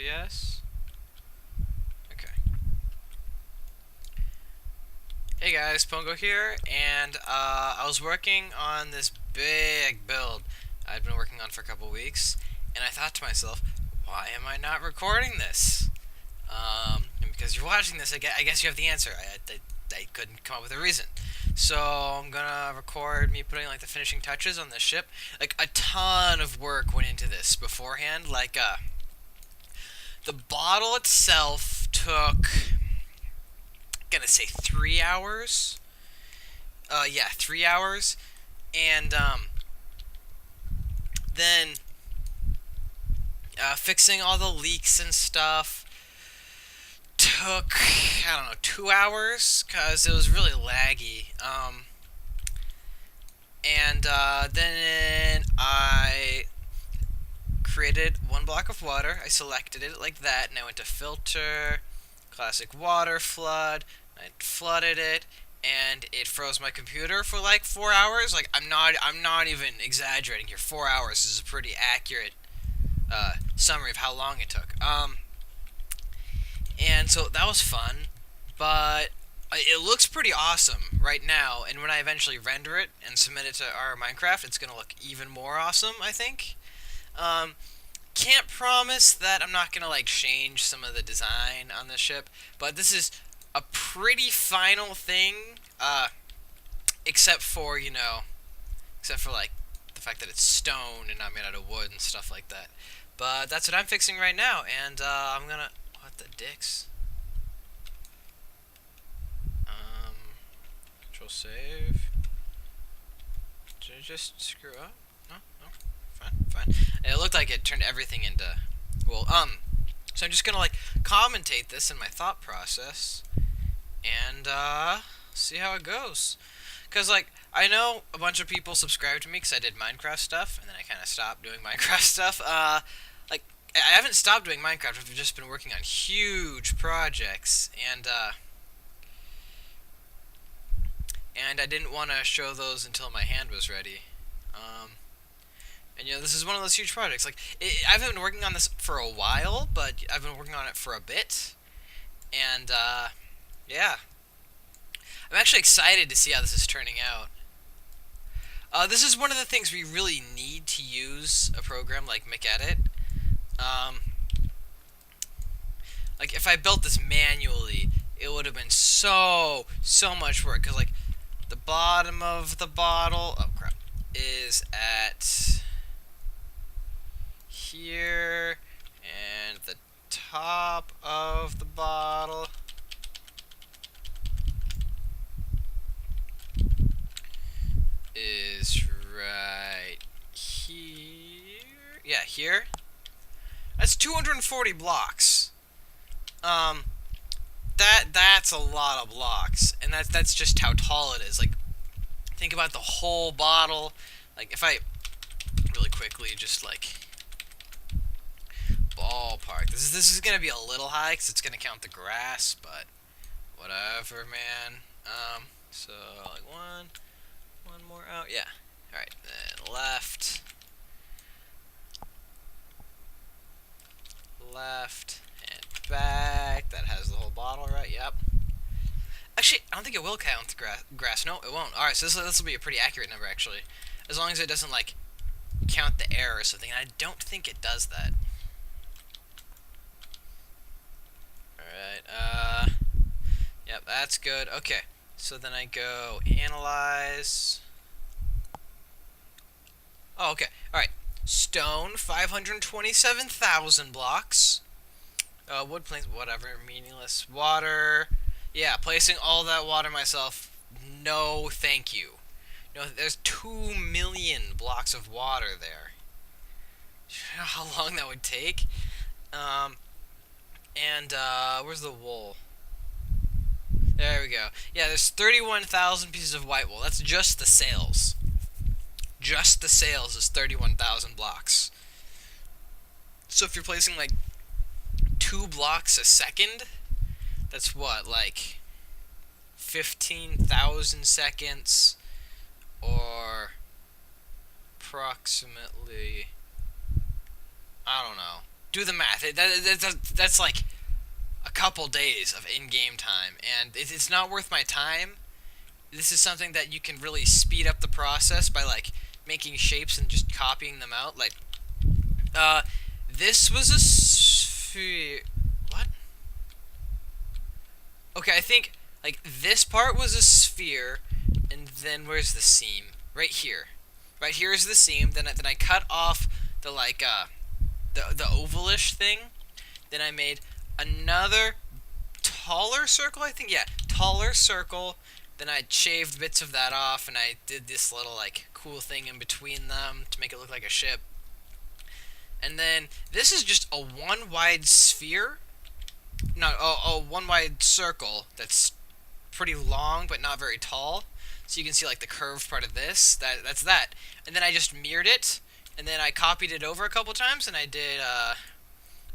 FPS. Okay. Hey guys, Pongo here, and I was working on this big build I'd been working on for a couple weeks, and I thought to myself, why am I not recording this? And because you're watching this, I guess you have the answer. I couldn't come up with a reason. So I'm gonna record me putting like the finishing touches on this ship. Like a ton of work went into this beforehand. Like the bottle itself took, gonna say 3 hours. Yeah, 3 hours, and then fixing all the leaks and stuff took, I don't know, 2 hours because it was really laggy. And then I created one block of water. I selected it like that, and I went to filter, classic water flood. I flooded it, and it froze my computer for like 4 hours. Like I'm not even exaggerating here. 4 hours is a pretty accurate summary of how long it took. And so that was fun, but it looks pretty awesome right now. And when I eventually render it and submit it to our Minecraft, it's gonna look even more awesome, I think. Can't promise that I'm not gonna like change some of the design on this ship, but this is a pretty final thing, except for, except for like the fact that it's stone and not made out of wood and stuff like that. But that's what I'm fixing right now, and I'm gonna, what the dicks? Control save. Did I just screw up? No, fine. And it looked like it turned everything into, well, so I'm just gonna like commentate this in my thought process, and see how it goes. Cause like I know a bunch of people subscribed to me because I did Minecraft stuff, and then I kind of stopped doing Minecraft stuff. Like I haven't stopped doing Minecraft. I've just been working on huge projects, and I didn't want to show those until my hand was ready. And this is one of those huge projects. Like I haven't been working on this for a while, but I've been working on it for a bit, and yeah. I'm actually excited to see how this is turning out. This is one of the things we really need to use a program like mcedit. Like if I built this manually, it would have been so much work. Cause like the bottom of the bottle, oh crap, is at here, and the top of the bottle is right here. Yeah, here. That's 240 blocks. That's a lot of blocks, and that's just how tall it is. Like, think about the whole bottle. Like, if I really quickly just like ballpark, this is gonna be a little high because it's gonna count the grass, but whatever, man. So like one more out. Yeah. Alright, then left, and back. That has the whole bottle, right? Yep. Actually, I don't think it will count the grass. No, it won't. Alright, so this will be a pretty accurate number, actually. As long as it doesn't, like, count the air or something. And I don't think it does that. Alright, yep, that's good. Okay, so then I go analyze. Oh, okay. Alright. Stone, 527,000 blocks. Wood planks, whatever, meaningless. Water. Yeah, placing all that water myself. No, thank you. No, there's 2 million blocks of water there. You know how long that would take? Where's the wool? There we go. Yeah, there's 31,000 pieces of white wool. That's just the sails. Just the sails is 31,000 blocks. So if you're placing like 2 blocks a second, that's what, like 15,000 seconds, or approximately, I don't know, do the math. That's like a couple days of in-game time, and it's not worth my time. This is something that you can really speed up the process by like making shapes and just copying them out. Like, uh, this was a sphere. What? Okay, I think like this part was a sphere, and then where's the seam? Right here. Right here is the seam. Then I cut off the like the ovalish thing. Then I made another taller circle. I think, yeah, taller circle. Then I shaved bits of that off, and I did this little like cool thing in between them to make it look like a ship. And then this is just a one wide sphere. No, a one wide circle that's pretty long but not very tall. So you can see like the curved part of this. That's that. And then I just mirrored it, and then I copied it over a couple times, and I did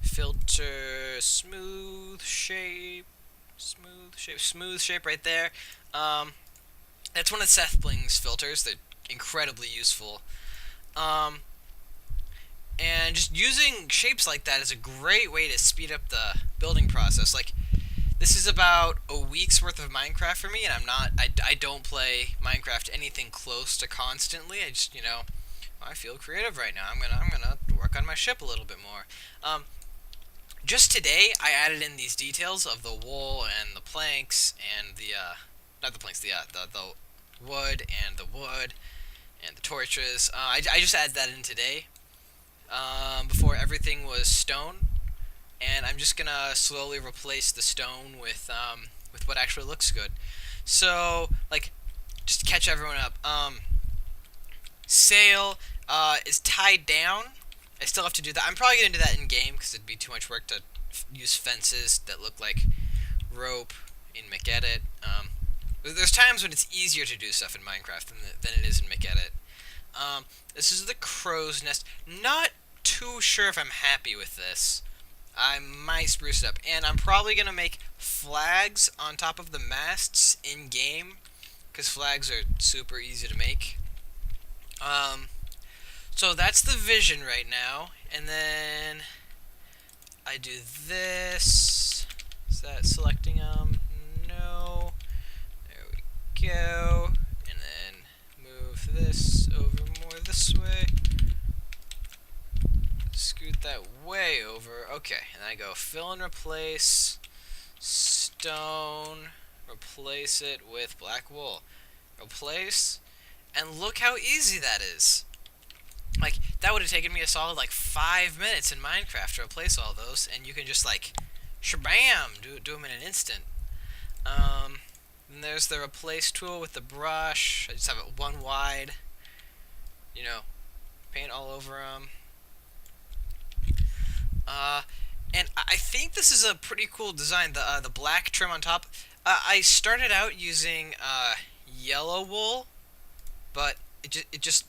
filter smooth shape right there. That's one of Seth Bling's filters. They're incredibly useful. And just using shapes like that is a great way to speed up the building process. Like, this is about a week's worth of Minecraft for me, and I don't play Minecraft anything close to constantly. I just, I feel creative right now. I'm gonna work on my ship a little bit more. Just today, I added in these details of the wool and the planks and the not the planks, the wood and the wood and the torches. I just added that in today. Before everything was stone, and I'm just gonna slowly replace the stone with what actually looks good. So, like, just to catch everyone up, sail is tied down. I still have to do that. I'm probably gonna do that in game because it'd be too much work to use fences that look like rope in mcedit. There's times when it's easier to do stuff in Minecraft than it is in mcedit. This is the crow's nest. Not too sure if I'm happy with this. I might spruce it up. And I'm probably going to make flags on top of the masts in-game, because flags are super easy to make. So that's the vision right now. And then I do this. Is that selecting them? No. There we go. And then move this over more this way. Scoot that way over. Okay, and I go fill and replace, stone, replace it with black wool. Replace, and look how easy that is. Like, that would have taken me a solid like 5 minutes in Minecraft to replace all those, and you can just like, shabam, do them in an instant. And there's the replace tool with the brush. I just have it one wide. Paint all over them. And I think this is a pretty cool design. The black trim on top. I started out using yellow wool, but it just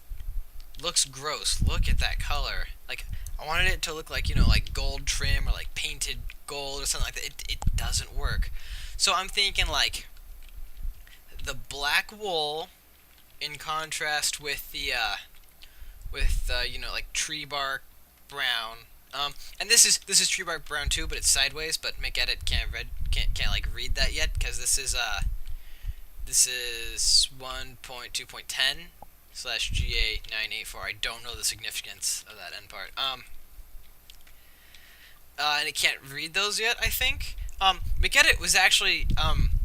looks gross. Look at that color. Like, I wanted it to look like like gold trim or like painted gold or something like that. It doesn't work. So I'm thinking like the black wool in contrast with the like tree bark brown. And this is tree bark brown too, but it's sideways. But mcedit can't like read that yet because this is 1.2.10/GA984. I don't know the significance of that end part. And it can't read those yet, I think. mcedit was actually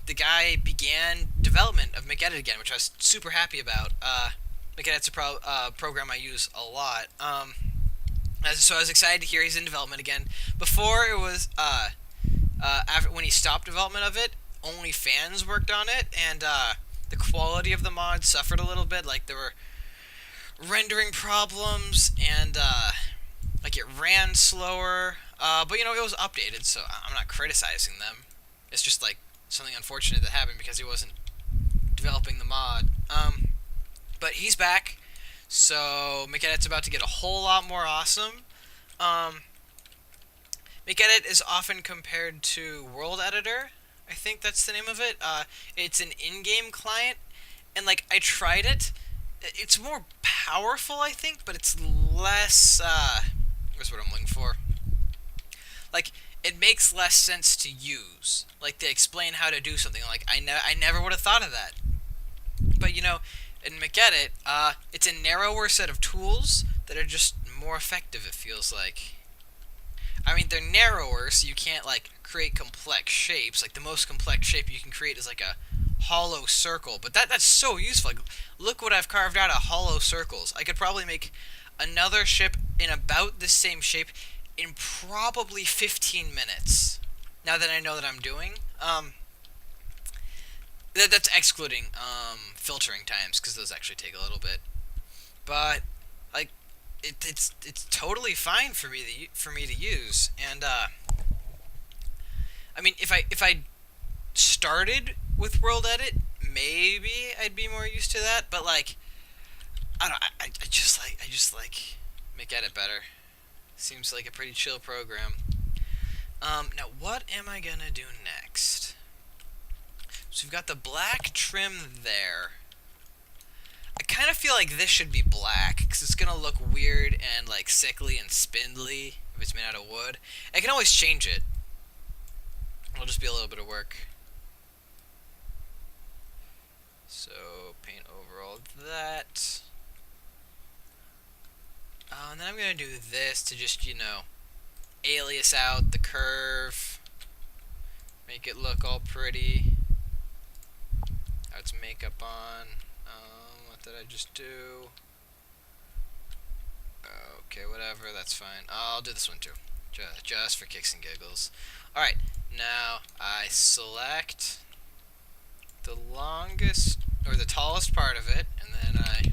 the guy began development of mcedit again, which I was super happy about. mcedit's a program I use a lot. So I was excited to hear he's in development again. Before it was, when he stopped development of it, only fans worked on it, and the quality of the mod suffered a little bit. Like, there were rendering problems, and like it ran slower. But it was updated, so I'm not criticizing them. It's just like something unfortunate that happened because he wasn't developing the mod. But he's back. So mcedit's about to get a whole lot more awesome. mcedit is often compared to World Editor. I think that's the name of it. It's an in-game client, and like I tried it. It's more powerful, I think, but it's less. Where's what I'm looking for? makes less sense to use. Like, they explain how to do something. Like, I never would have thought of that. But, you know, in mcedit, it's a narrower set of tools that are just more effective, it feels like. I mean, they're narrower, so you can't, like, create complex shapes. Like, the most complex shape you can create is, like, a hollow circle. But that's so useful. Like, look what I've carved out of hollow circles. I could probably make another ship in about the same shape in probably 15 minutes. Now that I know that I'm doing. That's excluding filtering times, because those actually take a little bit. But, like, it's totally fine for me to use. And I mean, if I started with world edit, maybe I'd be more used to that. But, like, I don't. I just like mcedit better. Seems like a pretty chill program. Now what am I gonna do next? So we've got the black trim there. I kind of feel like this should be black, because it's gonna look weird and, like, sickly and spindly if it's made out of wood. I can always change it. It'll just be a little bit of work. So, paint over all that. And then I'm gonna do this to just, you know, alias out the curve. Make it look all pretty. How it's makeup on. What did I just do? Okay, whatever, that's fine. I'll do this one too. Just for kicks and giggles. Alright, now I select the longest, or the tallest part of it, and then I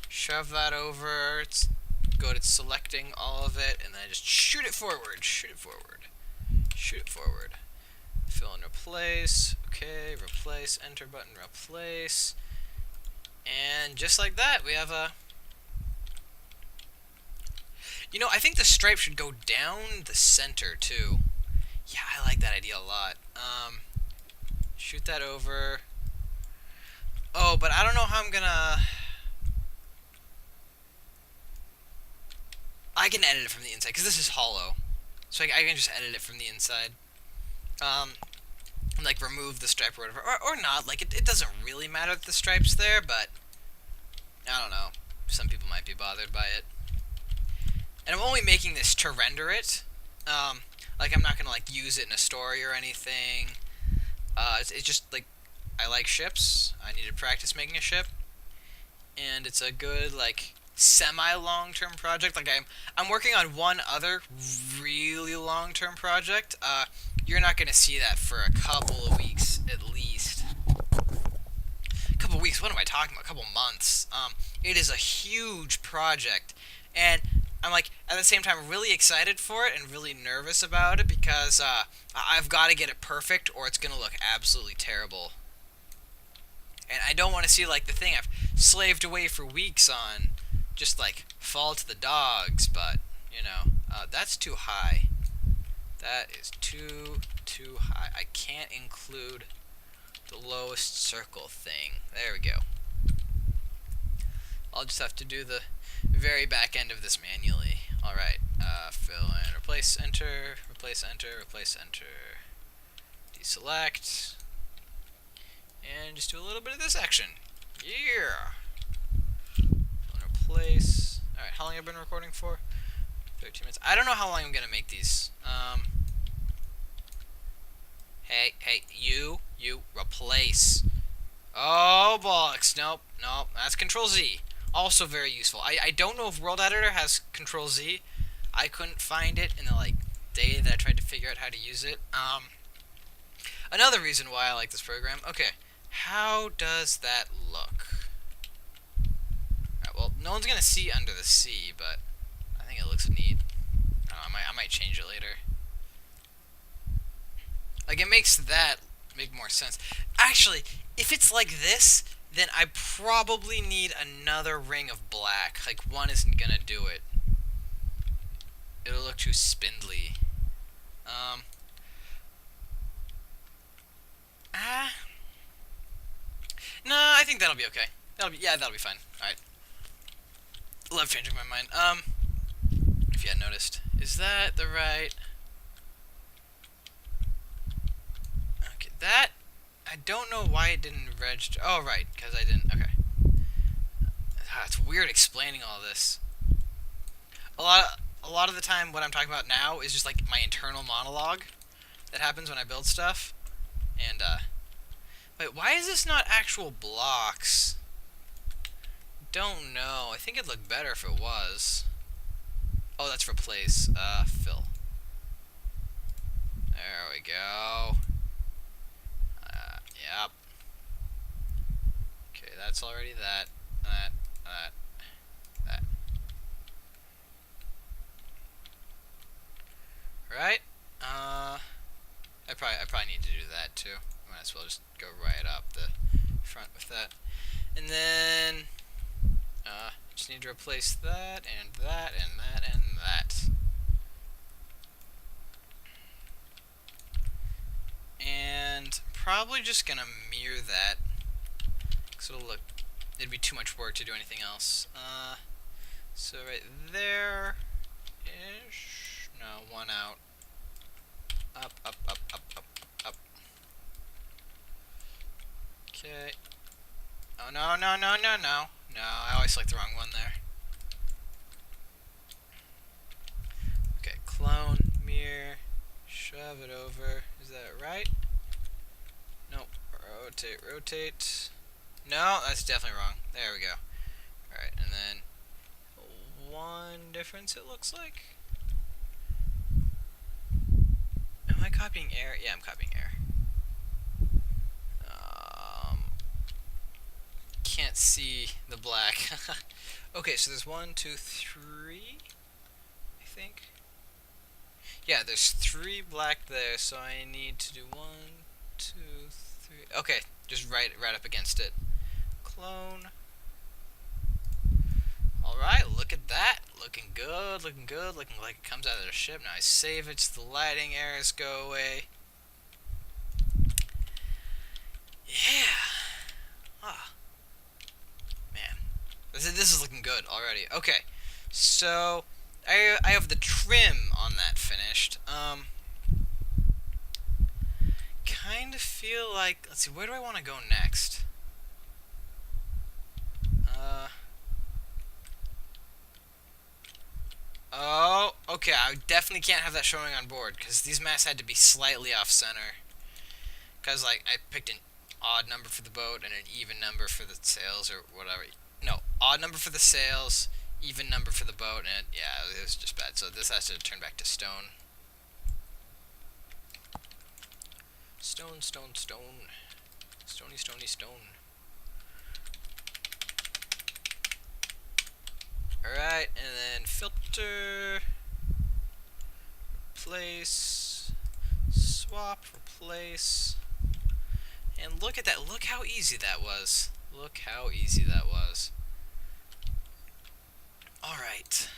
shove that over. It's good at selecting all of it, and then I just shoot it forward, shoot it forward, shoot it forward. Fill and replace. Okay, replace, enter button, replace. And just like that, we have a... You know, I think the stripe should go down the center, too. Yeah, I like that idea a lot. Shoot that over. Oh, but I don't know how I'm gonna... I can edit it from the inside, because this is hollow. So I can just edit it from the inside. And, like, remove the stripe or whatever. Or not. Like, it doesn't really matter that the stripe's there, but... I don't know. Some people might be bothered by it. And I'm only making this to render it. Like, I'm not gonna, like, use it in a story or anything. It's just, like, I like ships. I need to practice making a ship. And it's a good, like, semi-long-term project. Like, I'm working on one other really long-term project. You're not gonna see that for a couple of weeks, at least. A couple of weeks? What am I talking about? A couple months. It is a huge project. And I'm, like, at the same time really excited for it and really nervous about it, because I've got to get it perfect or it's going to look absolutely terrible. And I don't want to see, like, the thing I've slaved away for weeks on just, like, fall to the dogs, but, you know, that's too high. That is too high. I can't include the lowest circle thing. There we go. I'll just have to do the very back end of this manually. Alright, fill and replace, enter, replace, enter, replace, enter. Deselect. And just do a little bit of this action. Yeah! Fill and replace. Alright, how long have I been recording for? 13 minutes. I don't know how long I'm gonna make these. Hey, you, replace. Oh, bollocks. Nope, that's Control-Z. Also very useful. I don't know if World Editor has Control-Z. I couldn't find it in the, like, day that I tried to figure out how to use it. Another reason why I like this program. Okay, how does that look? Alright, well, no one's gonna see under the sea, but I think it looks neat. I might change it later. Like, it makes that make more sense. Actually, if it's like this, then I probably need another ring of black. Like, one isn't gonna do it. It'll look too spindly. No, I think that'll be okay. That'll be fine. Alright. Love changing my mind. If you hadn't noticed. Is that the right... That, I don't know why it didn't register. Oh, right, because I didn't. Okay. It's weird explaining all this. A lot of the time, what I'm talking about now is just like my internal monologue that happens when I build stuff. And wait, why is this not actual blocks? Don't know. I think it'd look better if it was. Oh, that's replace. Fill. There we go. Yep. Okay, that's already that. That. Right? I probably need to do that too. Might as well just go right up the front with that. And then, just need to replace that, and that, and that, and that. And probably just gonna mirror that, because it'd be too much work to do anything else. So right there-ish. No, one out. Up, up, up, up, up, up. Okay. Oh, no, no, no, no, no. No, I always select the wrong one there. Okay, clone, mirror, shove it over. Is that right? Nope. Rotate, rotate. No, that's definitely wrong. There we go. Alright, and then one difference it looks like. Am I copying error? Yeah, I'm copying error. Can't see the black. Okay, so there's 1, 2, 3, I think. Yeah, there's 3 black there, so I need to do 1, 2, 3. Okay, just right up against it. Clone. Alright, look at that. Looking good, looking good, looking like it comes out of the ship. Now I save it so the lighting errors go away. Yeah. Ah. Man. This is looking good already. Okay. So, I have the trim on that finished. Kind of feel like, let's see, where do I want to go next? Oh, okay, I definitely can't have that showing on board, because these masts had to be slightly off-center. Because, like, I picked an odd number for the boat and an even number for the sails, or whatever. No, odd number for the sails, even number for the boat, and yeah, it was just bad. So this has to turn back to stone. Stone, stone, stone. Stony, stony, stone. Alright, and then filter, replace, swap, replace, and look at that. Look how easy that was. Look how easy that was. Alright.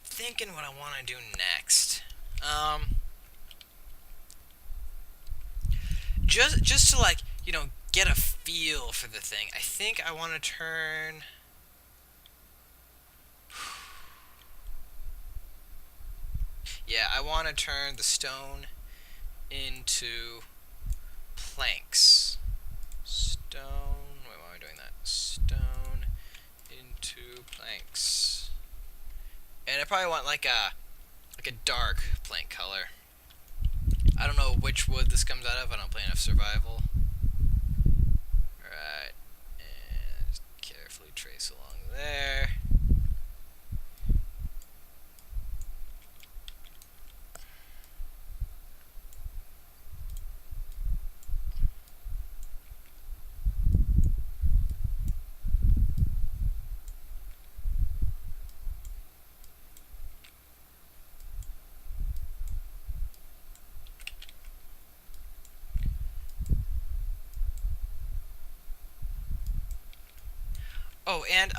Thinking what I want to do next. Just to, like, you know, get a feel for the thing. I think I want to turn... Yeah, I want to turn the stone into planks. Stone... Wait, why am I doing that? Stone into planks. And I probably want like a dark plank color. I don't know which wood this comes out of. I don't play enough survival. Alright. And just carefully trace along there. Oh, and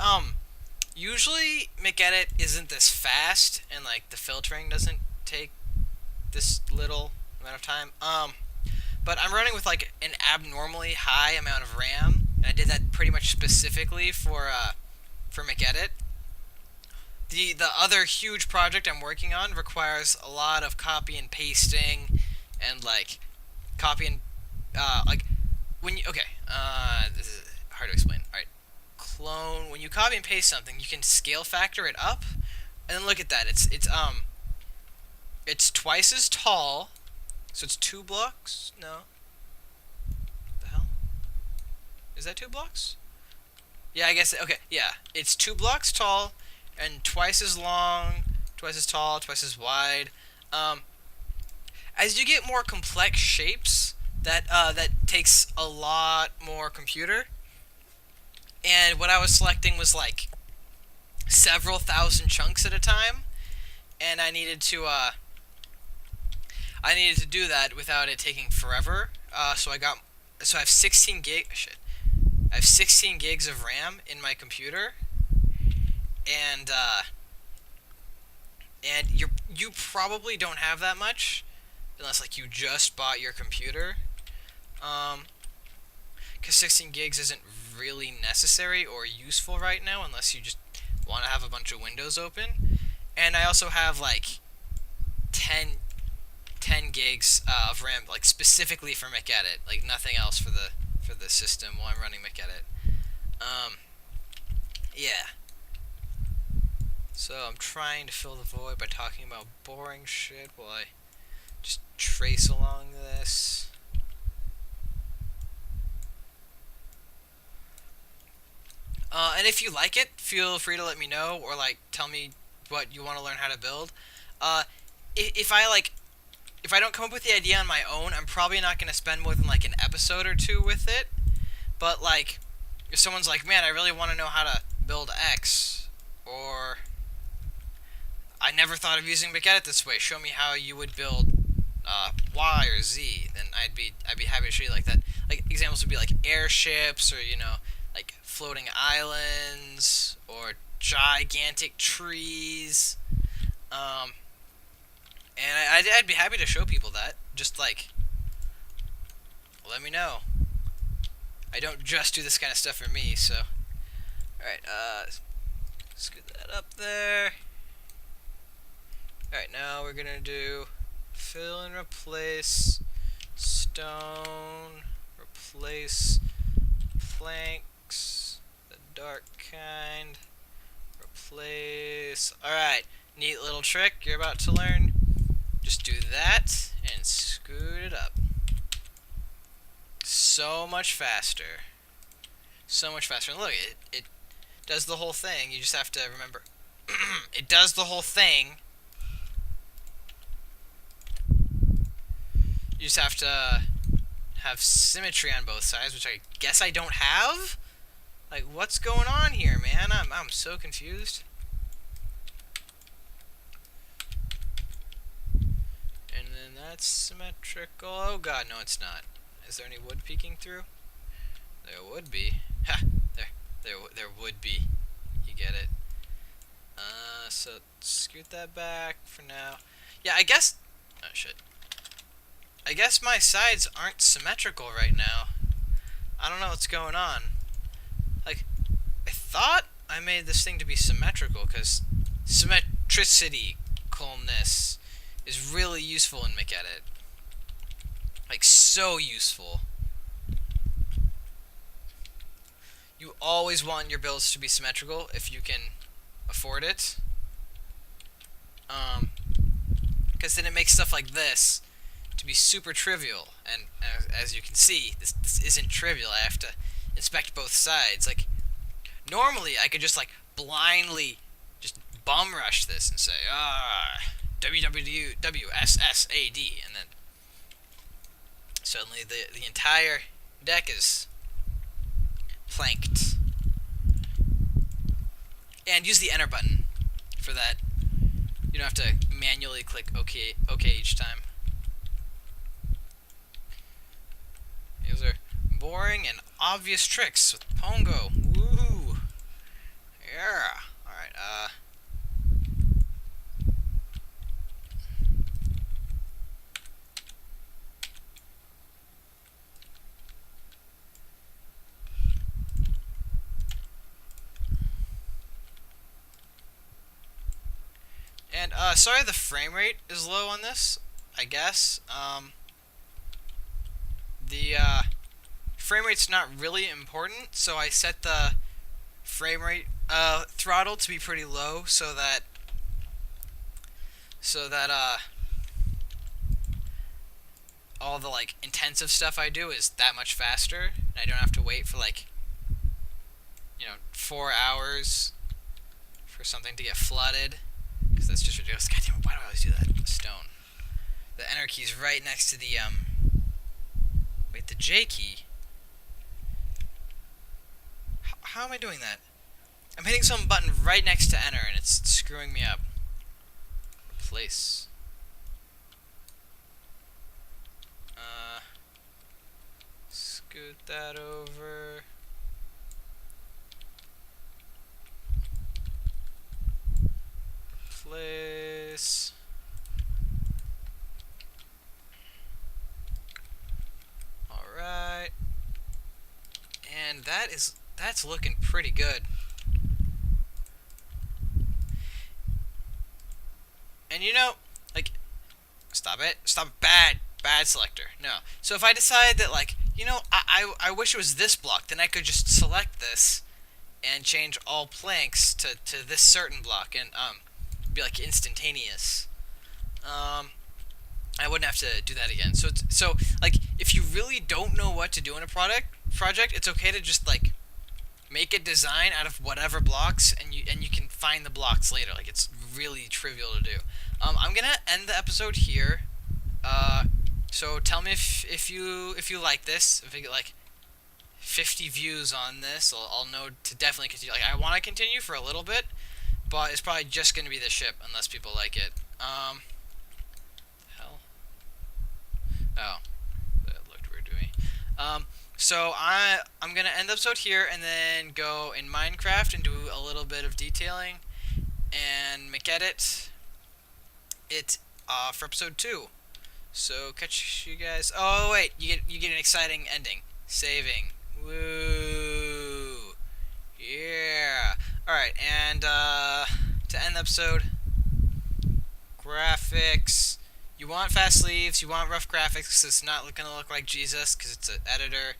usually mcedit isn't this fast, and like the filtering doesn't take this little amount of time. But I'm running with like an abnormally high amount of RAM, and I did that pretty much specifically for mcedit. The other huge project I'm working on requires a lot of copy and pasting, and like copy and like when you this is hard to explain. All right, clone. When you copy and paste something, you can scale factor it up, and then look at that. It's twice as tall, so it's 2 blocks. No, the hell is that 2 blocks? Yeah, I guess. Okay, yeah, it's 2 blocks tall and twice as long, twice as tall, twice as wide. As you get more complex shapes, that takes a lot more computer. And what I was selecting was like several thousand chunks at a time, and I needed to do that without it taking forever. So I have 16 gig. Shit. I have 16 gigs of RAM in my computer, and you probably don't have that much, unless like you just bought your computer. Because 16 gigs isn't really necessary or useful right now, unless you just want to have a bunch of windows open. And I also have like 10 gigs of RAM, like specifically for mcedit, like nothing else for the system while I'm running mcedit. Yeah. So I'm trying to fill the void by talking about boring shit while I just trace along this. And if you like it, feel free to let me know, or like tell me what you want to learn how to build. If I don't come up with the idea on my own, I'm probably not going to spend more than like an episode or 2 with it. But like, if someone's like, man, I really want to know how to build X, or I never thought of using mcedit this way, show me how you would build Y or Z, then I'd be happy to show you like that. Like examples would be like airships, or like floating islands, or gigantic trees. And I'd be happy to show people that. Just like, let me know. I don't just do this kind of stuff for me, so. Alright, scoot that up there. Alright, now we're gonna do fill and replace stone, replace planks, the dark kind, replace. Alright, neat little trick you're about to learn. Just do that and scoot it up. So much faster. So much faster. And look, it does the whole thing. You just have to remember. It does the whole thing. You just have to have symmetry on both sides, which I guess I don't have. Like, what's going on here, man? I'm so confused. And then that's symmetrical. Oh god, no it's not. Is there any wood peeking through? There would be. Ha! There would be. You get it. So scoot that back for now. Yeah, I guess. Oh shit. I guess my sides aren't symmetrical right now. I don't know what's going on. Like, I thought I made this thing to be symmetrical, because symmetricity, calmness, is really useful in mcedit. Like, so useful. You always want your builds to be symmetrical if you can afford it. Because then it makes stuff like this to be super trivial. And as you can see, this isn't trivial. I have to inspect both sides. Like, normally I could just like blindly just bum rush this and say, WWSSAD, and then suddenly the entire deck is planked. And use the enter button for that. You don't have to manually click OK each time. Those are boring and obvious tricks with Pongo. Woohoo! Yeah. Alright, and sorry the frame rate is low on this, I guess. the frame rate's not really important, so I set the frame rate throttle to be pretty low so that all the like intensive stuff I do is that much faster, and I don't have to wait for like 4 hours for something to get flooded, because that's just ridiculous. God damn it, why do I always do that? Stone. The enter key's right next to the wait, the J key. How am I doing that? I'm hitting some button right next to enter and it's screwing me up. Replace. Scoot that over. Replace. Alright. And that's looking pretty good. And like, stop it, bad selector. No. So if I decide that, like, I wish it was this block, then I could just select this and change all planks to this certain block, and be like instantaneous. I wouldn't have to do that again. So like, if you really don't know what to do in a project, it's okay to just like make a design out of whatever blocks, and you can find the blocks later. Like, it's really trivial to do. I'm gonna end the episode here. So tell me if you like this. If I get like 50 views on this, I'll know to definitely continue. Like, I want to continue for a little bit, but it's probably just gonna be the ship unless people like it. Hell. Oh, that looked weird to me. So I'm gonna end the episode here and then go in Minecraft and do a little bit of detailing and mcedit it for episode 2. So catch you guys. Oh wait, you get an exciting ending. Saving. Woo. Yeah. All right, and to end the episode, graphics. You want fast sleeves, you want rough graphics because it's not going to look like Jesus because it's an editor,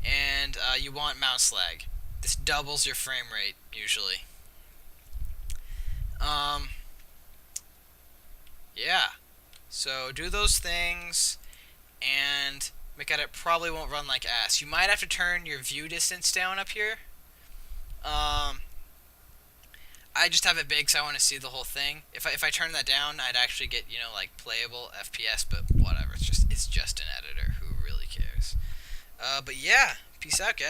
and you want mouse lag. This doubles your frame rate, usually. Yeah. So do those things, and mcedit probably won't run like ass. You might have to turn your view distance down up here. I just have it big so I want to see the whole thing. If I turn that down, I'd actually get, like, playable FPS, but whatever. It's just an editor. Who really cares? But yeah, peace out, guys.